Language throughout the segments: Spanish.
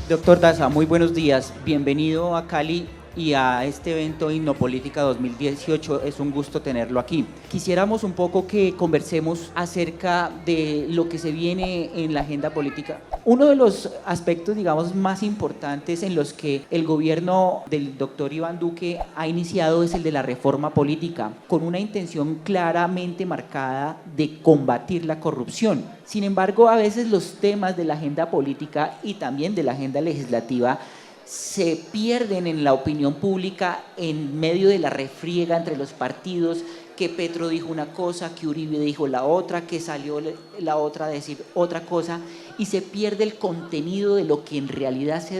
Doctor Daza, muy buenos días. Bienvenido a Cali y a este evento Innopolítica 2018. Es un gusto tenerlo aquí. Quisiéramos un poco que conversemos acerca de lo que se viene en la agenda política. Uno de los aspectos, digamos, más importantes en los que el gobierno del doctor Iván Duque ha iniciado es el de la reforma política, con una intención claramente marcada de combatir la corrupción. Sin embargo, a veces los temas de la agenda política y también de la agenda legislativa se pierden en la opinión pública en medio de la refriega entre los partidos, que Petro dijo una cosa, que Uribe dijo la otra, que salió la otra a decir otra cosa, y se pierde el contenido de lo que en realidad se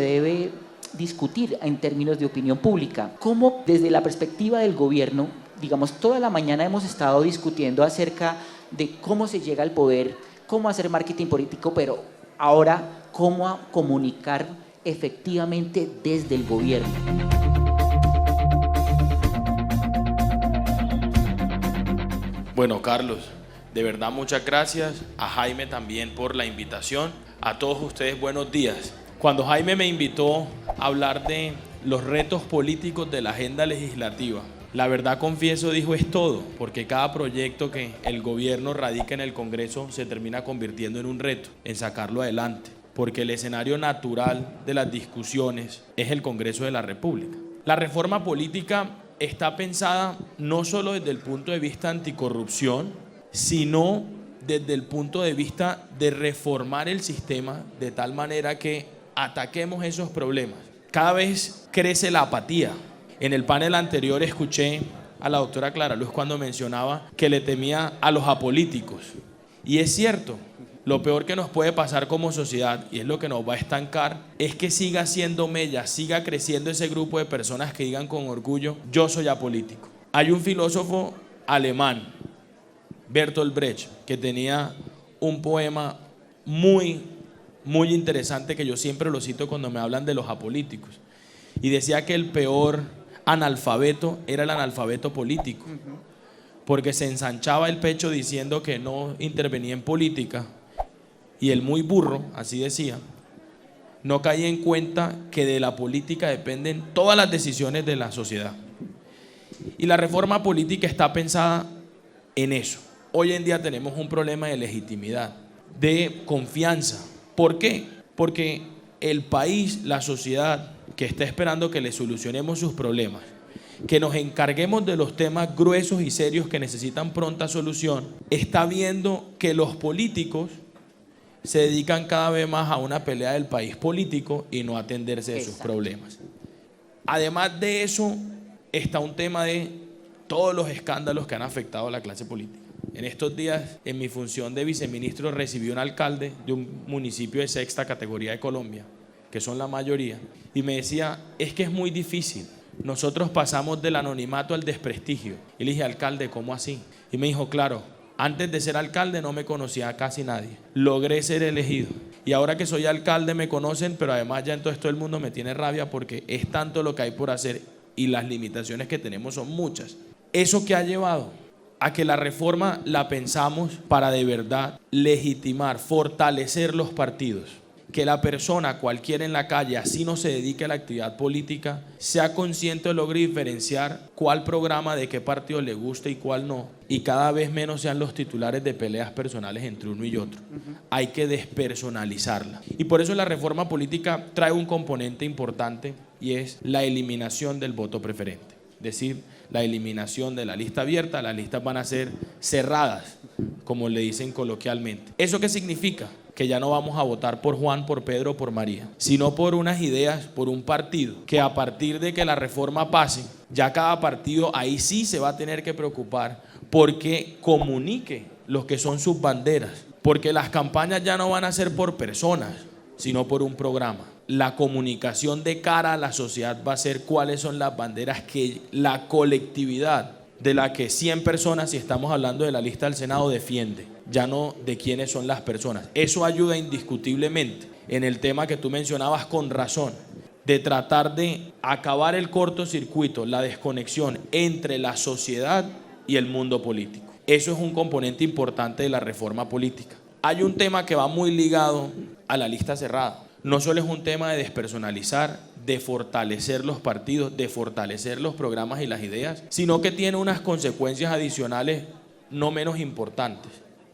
debe discutir en términos de opinión pública. ¿Cómo desde la perspectiva del gobierno, digamos, toda la mañana hemos estado discutiendo acerca de cómo se llega al poder, cómo hacer marketing político, pero ahora cómo comunicar efectivamente desde el gobierno? Bueno, Carlos, de verdad muchas gracias. A Jaime también por la invitación. A todos ustedes, buenos días. Cuando Jaime me invitó a hablar de los retos políticos de la agenda legislativa, la verdad, confieso, dijo, es todo, porque cada proyecto que el gobierno radica en el Congreso se termina convirtiendo en un reto, en sacarlo adelante, porque el escenario natural de las discusiones es el Congreso de la República. La reforma política está pensada no solo desde el punto de vista anticorrupción, sino desde el punto de vista de reformar el sistema de tal manera que ataquemos esos problemas. Cada vez crece la apatía. En el panel anterior escuché a la doctora Clara Luz cuando mencionaba que le temía a los apolíticos. Y es cierto, lo peor que nos puede pasar como sociedad, y es lo que nos va a estancar, es que siga siendo mella, siga creciendo ese grupo de personas que digan con orgullo, yo soy apolítico. Hay un filósofo alemán, Bertolt Brecht, que tenía un poema muy interesante que yo siempre lo cito cuando me hablan de los apolíticos. Y decía que el peor analfabeto era el analfabeto político, porque se ensanchaba el pecho diciendo que no intervenía en política, y el muy burro, así decía, no caía en cuenta que de la política dependen todas las decisiones de la sociedad. Y la reforma política está pensada en eso. Hoy en día tenemos un problema de legitimidad, de confianza. ¿Por qué? Porque el país, la sociedad que está esperando que le solucionemos sus problemas, que nos encarguemos de los temas gruesos y serios que necesitan pronta solución, está viendo que los políticos se dedican cada vez más a una pelea del país político y no a atenderse de sus problemas. Además de eso, está un tema de todos los escándalos que han afectado a la clase política. En estos días, en mi función de viceministro, recibí un alcalde de un municipio de sexta categoría de Colombia, que son la mayoría, y me decía, es que es muy difícil. Nosotros pasamos del anonimato al desprestigio. Y le dije, alcalde, ¿cómo así? Y me dijo, claro, antes de ser alcalde no me conocía a casi nadie. Logré ser elegido. Y ahora que soy alcalde me conocen, pero además ya entonces todo el mundo me tiene rabia porque es tanto lo que hay por hacer y las limitaciones que tenemos son muchas. ¿Eso qué ha llevado? A que la reforma la pensamos para de verdad legitimar, fortalecer los partidos. Que la persona, cualquiera en la calle, así no se dedique a la actividad política, sea consciente o logre diferenciar cuál programa de qué partido le gusta y cuál no, y cada vez menos sean los titulares de peleas personales entre uno y otro. Hay que despersonalizarla. Y por eso la reforma política trae un componente importante y es la eliminación del voto preferente. Es decir, la eliminación de la lista abierta. Las listas van a ser cerradas, como le dicen coloquialmente. ¿Eso qué significa? Que ya no vamos a votar por Juan, por Pedro, por María, sino por unas ideas, por un partido, que a partir de que la reforma pase, ya cada partido ahí sí se va a tener que preocupar porque comunique lo que son sus banderas, porque las campañas ya no van a ser por personas, sino por un programa. La comunicación de cara a la sociedad va a ser cuáles son las banderas que la colectividad de la que 100 personas, si estamos hablando de la lista del Senado, defiende, ya no de quiénes son las personas. Eso ayuda indiscutiblemente en el tema que tú mencionabas con razón, de tratar de acabar el cortocircuito, la desconexión entre la sociedad y el mundo político. Eso es un componente importante de la reforma política. Hay un tema que va muy ligado a la lista cerrada. no solo es un tema de despersonalizar, de fortalecer los partidos, de fortalecer los programas y las ideas, sino que tiene unas consecuencias adicionales no menos importantes.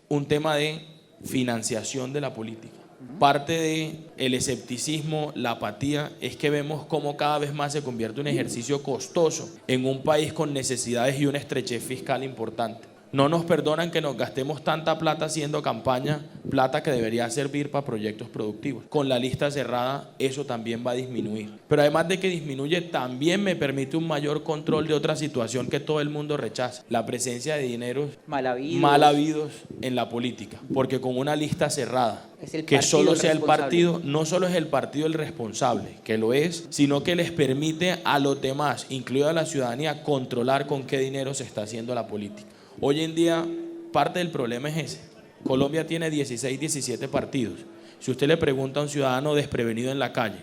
Un tema de financiación de la política. Parte del escepticismo, la apatía, es que vemos cómo cada vez más se convierte un ejercicio costoso en un país con necesidades y una estrechez fiscal importante. No nos perdonan que nos gastemos tanta plata haciendo campaña, plata que debería servir para proyectos productivos. Con la lista cerrada eso también va a disminuir. Pero además de que disminuye, también me permite un mayor control de otra situación que todo el mundo rechaza: la presencia de dineros mal habidos en la política. Porque con una lista cerrada, que solo sea el partido, no solo es el partido el responsable, que lo es, sino que les permite a los demás, incluida la ciudadanía, controlar con qué dinero se está haciendo la política. Hoy en día, parte del problema es ese. Colombia tiene 16, 17 partidos. Si usted le pregunta a un ciudadano desprevenido en la calle,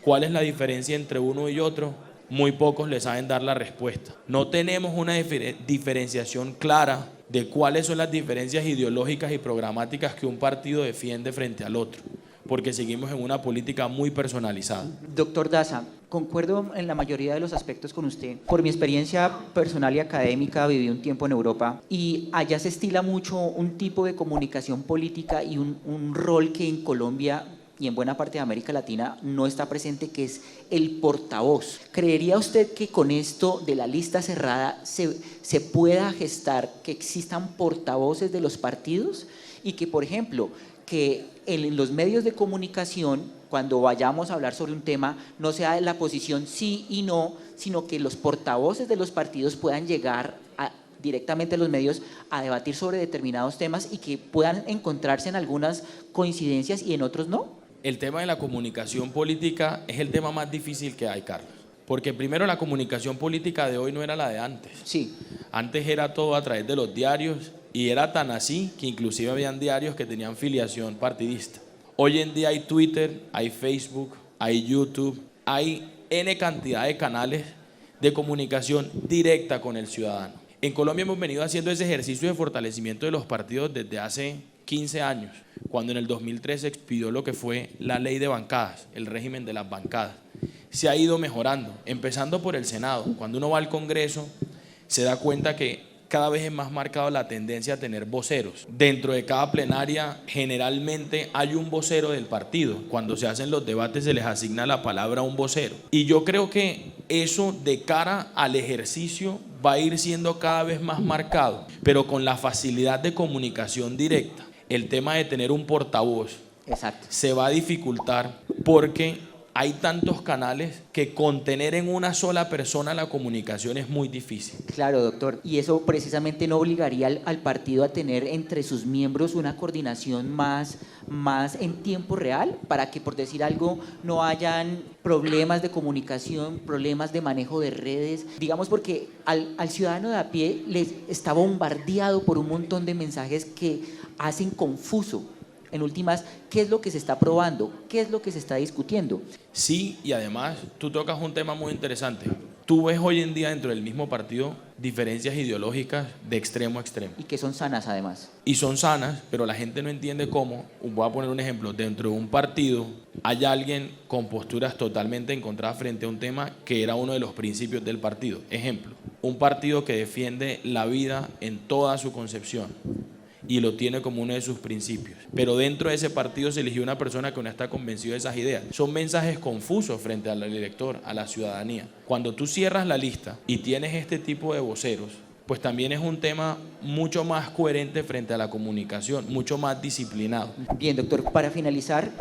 ¿cuál es la diferencia entre uno y otro? Muy pocos le saben dar la respuesta. No tenemos una diferenciación clara de cuáles son las diferencias ideológicas y programáticas que un partido defiende frente al otro, porque seguimos en una política muy personalizada. Doctor Daza, concuerdo en la mayoría de los aspectos con usted. Por mi experiencia personal y académica, viví un tiempo en Europa y allá se estila mucho un tipo de comunicación política y un rol que en Colombia y en buena parte de América Latina no está presente, que es el portavoz. ¿Creería usted que con esto de la lista cerrada se pueda gestar que existan portavoces de los partidos y que, por ejemplo, que en los medios de comunicación, cuando vayamos a hablar sobre un tema, no sea la posición sí y no, sino que los portavoces de los partidos puedan llegar directamente a los medios a debatir sobre determinados temas y que puedan encontrarse en algunas coincidencias y en otros no? El tema de la comunicación política es el tema más difícil que hay, Carlos. Porque primero, la comunicación política de hoy no era la de antes. Sí. Antes era todo a través de los diarios, y era tan así que inclusive habían diarios que tenían filiación partidista. Hoy en día hay Twitter, hay Facebook, hay YouTube, hay N cantidad de canales de comunicación directa con el ciudadano. En Colombia hemos venido haciendo ese ejercicio de fortalecimiento de los partidos desde hace 15 años, cuando en el 2003 se expidió lo que fue la ley de bancadas, el régimen de las bancadas. Se ha ido mejorando, empezando por el Senado. Cuando uno va al Congreso, se da cuenta que cada vez es más marcada la tendencia a tener voceros. Dentro de cada plenaria generalmente hay un vocero del partido. Cuando se hacen los debates se les asigna la palabra a un vocero. Y yo creo que eso de cara al ejercicio va a ir siendo cada vez más marcado, pero con la facilidad de comunicación directa. El tema de tener un portavoz se va a dificultar porque hay tantos canales que contener en una sola persona la comunicación es muy difícil. Claro, doctor. Y eso precisamente no obligaría al partido a tener entre sus miembros una coordinación más en tiempo real, para que, por decir algo, no hayan problemas de comunicación, problemas de manejo de redes. Digamos, porque al ciudadano de a pie les está bombardeado por un montón de mensajes que hacen confuso. En últimas, ¿qué es lo que se está probando? ¿Qué es lo que se está discutiendo? Sí, y además tú tocas un tema muy interesante. Tú ves hoy en día dentro del mismo partido diferencias ideológicas de extremo a extremo. Y que son sanas además. Y son sanas, pero la gente no entiende cómo. Voy a poner un ejemplo. Dentro de un partido hay alguien con posturas totalmente encontradas frente a un tema que era uno de los principios del partido. Ejemplo, un partido que defiende la vida en toda su concepción y lo tiene como uno de sus principios. Pero dentro de ese partido se eligió una persona que no está convencida de esas ideas. Son mensajes confusos frente al elector, a la ciudadanía. Cuando tú cierras la lista y tienes este tipo de voceros, pues también es un tema mucho más coherente frente a la comunicación, mucho más disciplinado. Bien, doctor, para finalizar,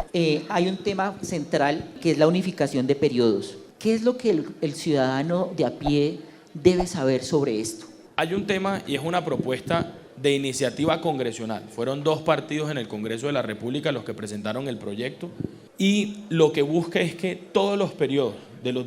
hay un tema central que es la unificación de periodos. ¿Qué es lo que el ciudadano de a pie debe saber sobre esto? Hay un tema y es una propuesta de iniciativa congresional. Fueron 2 partidos en el Congreso de la República los que presentaron el proyecto, y lo que busca es que todos los periodos de los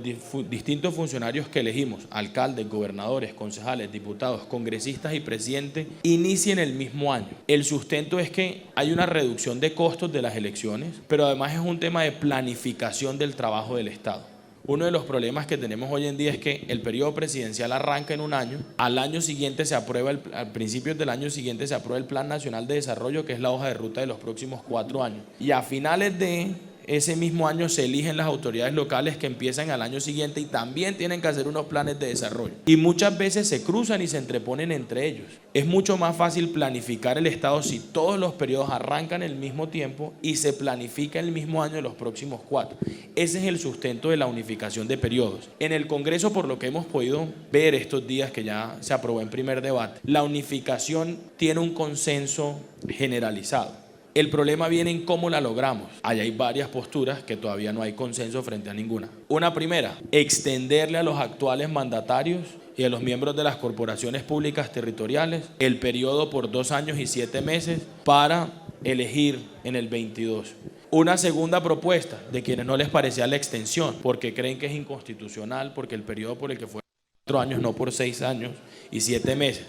distintos funcionarios que elegimos, alcaldes, gobernadores, concejales, diputados, congresistas y presidentes, inicien el mismo año. El sustento es que hay una reducción de costos de las elecciones, pero además es un tema de planificación del trabajo del Estado. Uno de los problemas que tenemos hoy en día es que el periodo presidencial arranca en un año, al año siguiente se aprueba, a principios del año siguiente se aprueba el Plan Nacional de Desarrollo, que es la hoja de ruta de los próximos 4 años. Y a finales de ese mismo año se eligen las autoridades locales que empiezan al año siguiente y también tienen que hacer unos planes de desarrollo. Y muchas veces se cruzan y se entreponen entre ellos. Es mucho más fácil planificar el Estado si todos los periodos arrancan al mismo tiempo y se planifica el mismo año de los próximos 4. Ese es el sustento de la unificación de periodos. En el Congreso, por lo que hemos podido ver estos días que ya se aprobó en primer debate, la unificación tiene un consenso generalizado. El problema viene en cómo la logramos. Allá hay varias posturas que todavía no hay consenso frente a ninguna. Una primera, extenderle a los actuales mandatarios y a los miembros de las corporaciones públicas territoriales el periodo por 2 años y 7 meses para elegir en el 22. Una segunda propuesta de quienes no les parecía la extensión, porque creen que es inconstitucional, porque el periodo por el que fue 4 años, no por 6 años y 7 meses.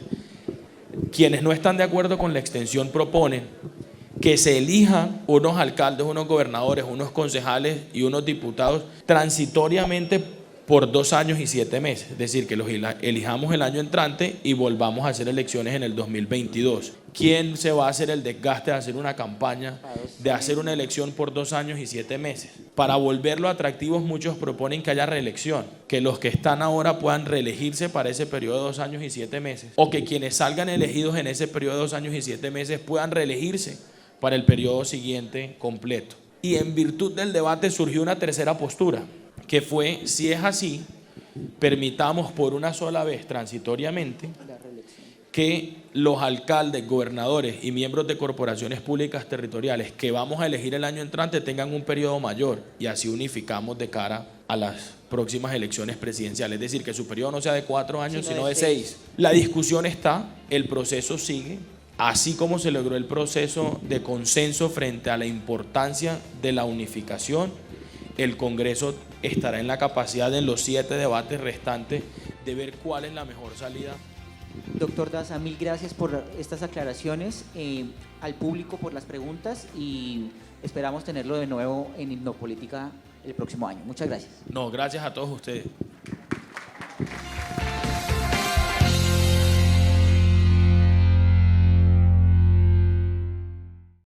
Quienes no están de acuerdo con la extensión proponen que se elijan unos alcaldes, unos gobernadores, unos concejales y unos diputados transitoriamente por 2 años y 7 meses. Es decir, que los elijamos el año entrante y volvamos a hacer elecciones en el 2022. ¿Quién se va a hacer el desgaste de hacer una campaña, de hacer una elección por 2 años y 7 meses? Para volverlo atractivo, muchos proponen que haya reelección, que los que están ahora puedan reelegirse para ese periodo de 2 años y 7 meses, o que quienes salgan elegidos en ese periodo de 2 años y 7 meses puedan reelegirse para el periodo siguiente completo. Y en virtud del debate surgió una tercera postura, que fue, si es así, permitamos por una sola vez transitoriamente que los alcaldes, gobernadores y miembros de corporaciones públicas territoriales que vamos a elegir el año entrante tengan un periodo mayor y así unificamos de cara a las próximas elecciones presidenciales. Es decir, que su periodo no sea de 4 años, sino de 6. La discusión está, el proceso sigue. Así como se logró el proceso de consenso frente a la importancia de la unificación, el Congreso estará en la capacidad en los 7 debates restantes de ver cuál es la mejor salida. Doctor Daza, mil gracias por estas aclaraciones, al público por las preguntas y esperamos tenerlo de nuevo en Innopolítica el próximo año. Muchas gracias. No, gracias a todos ustedes.